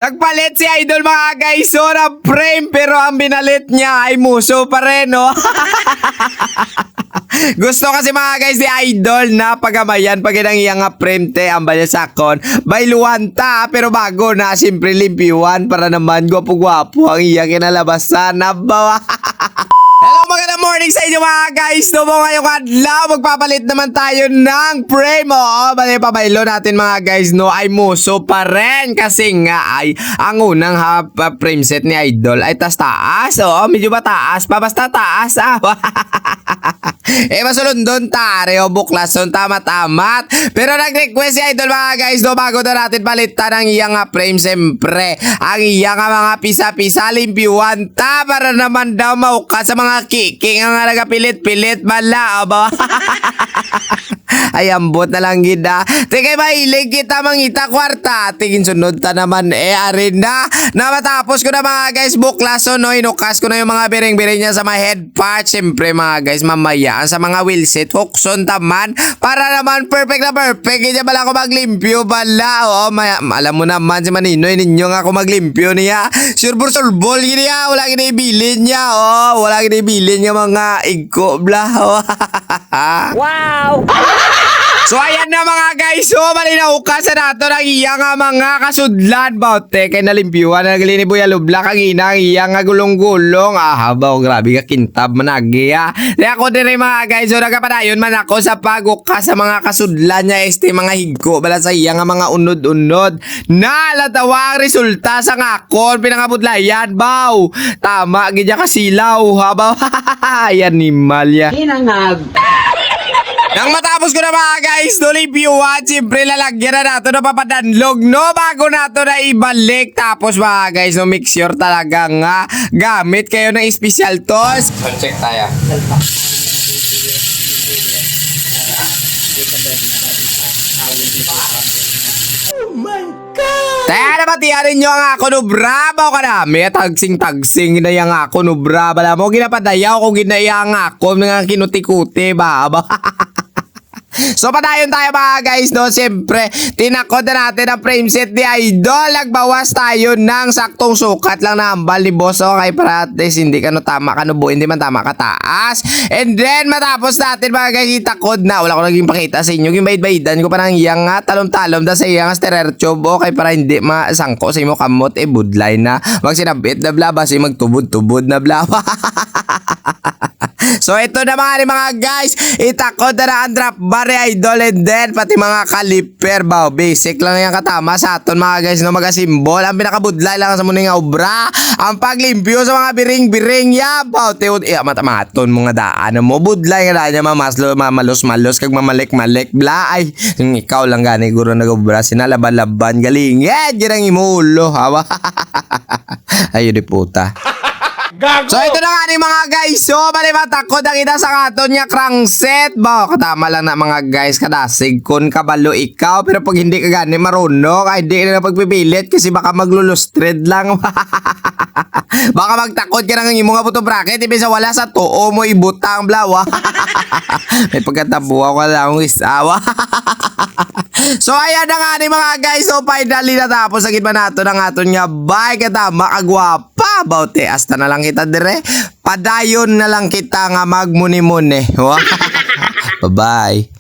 Nagpalit si Idol mga guys. So na frame pero ang binalit niya ay muso pa rin, no? Gusto kasi mga guys ni Idol na pagamayan pag inang iyang frame te ang balya sakon. Bailuan ta pero bago na siyempre limpiwan para naman gwapo-gwapo ang iyang kinalabasan. Nabawa. Hello, magandang morning sa inyo mga guys. Tumo ngayong adlaw, magpapalit naman tayo ng frame. Oo, bali pabaylo natin mga guys, no, ay muso pa rin. Kasi nga ay ang unang frame set ni Idol ay taas. Oo, medyo ba taas pa? Basta taas. Masulundon tare o buklason tamat-amat. Pero nag-request si Idol mga guys, no, bago na natin palitan ang iyang frame, siyempre ang iyang mga pisa-pisa limpiwan ta para naman daw mauka sa mga kiking ang nagapilit-pilit bala. Aba. Ay ambot na lang gida. Tingay mahilig kita mangita kwarta. Tingin sunod ta naman arin na. Na matapos ko na mga guys buklason, no, inukas ko na yung mga biring-biring niya sa mga head parts. Siyempre mga guys mamaya sa mga wheelset hukson taman para naman perfect na perfect. Kaya bala ako maglimpyo bala. Oh, alam mo naman si Maninoy ninyo nga ako maglimpyo niya. Surbol niya. Wala kinaibilin niya. Oh, wala kinaibilin niya mga igko bla. Oh. Wow! So ayan na mga guys, so malinaw ka sa nato ng iyang mga kasudlan baute kay nalimpyuan na naglini buya lublak ang inang iyang gulong-gulong. Habaw grabe ka kintab managi ha. Di ako din mga guys, so nagapadayon man ako sa paguka sa mga kasudlan niya mga higko bala sa iyang mga unod-unod. Nalatawa ang resulta sa ngakon pinangabudlayan baw. Tama gidya kasilaw habaw. Ayan ni Malya. Hinangag. Nang matapos ko na mga guys, no, limpyuhan, siyempre lalagyan na nato na papadanlog, no, bago nato na ibalik. Tapos mga guys, no, make sure talaga nga gamit kayo ng special tools. So check tayo. Oh my God! Taya na batiyarin nyo ang ako no braba ka namin. Tagsing-tagsing na yung ako no braba. Alam mo, ginapadayaw kung ginayang ako nga kinuti-kuti ba? So padayon tayo mga guys, no, siyempre tinakod na natin ang frame set ni Idol. Nagbawas tayo ng saktong sukat lang na hambal ni boss. Okay, para at least hindi ka no tama ka no bu, hindi man tama ka taas. And then matapos natin mga guys itakod na, wala ko naging pakita sa inyo, gibayad-bayadan ko pa ng iyang talom-talom da sa iyang stereo tube. Okay, para hindi masangko sa imo kamot budlay na magsinabit na bla basi magtubod-tubod na bla. So ito na mga guys, itakod na ang drop bar Idol, and then pati mga kaliper ba, basic lang yung katama sa aton mga guys, no, magasimbol ang pinakabudlay lang sa muning obra ang paglimpyo sa mga biring-biring ya baute matamaton mga daan mo budlay nga niya mamalos-malos kag mamalik-malik bla. Ay yung ikaw lang gani guro nagobra sinalaban-laban galing girang imulo hawa. Ayo di puta. Gago. So ito na nga ni mga guys, so malimatakod ang ina sa katon niya crankset ba, katama lang na mga guys, kadasig kun kabalo ikaw, pero pag hindi ka gani marunong ay hindi na pagpipilit kasi baka maglulustred lang. Baka magtakod ka ng imong puto bracket ibig wala sa tuo mo ibutang blawa. May pagkatabuha ko lang isawa. So ayan na nga ni mga guys, so finally natapos sa gitna nato ng aton nga bike katama kagwapa baute hasta na lang kita dire, padayon na lang kita nga magmuni-muni. Bye bye.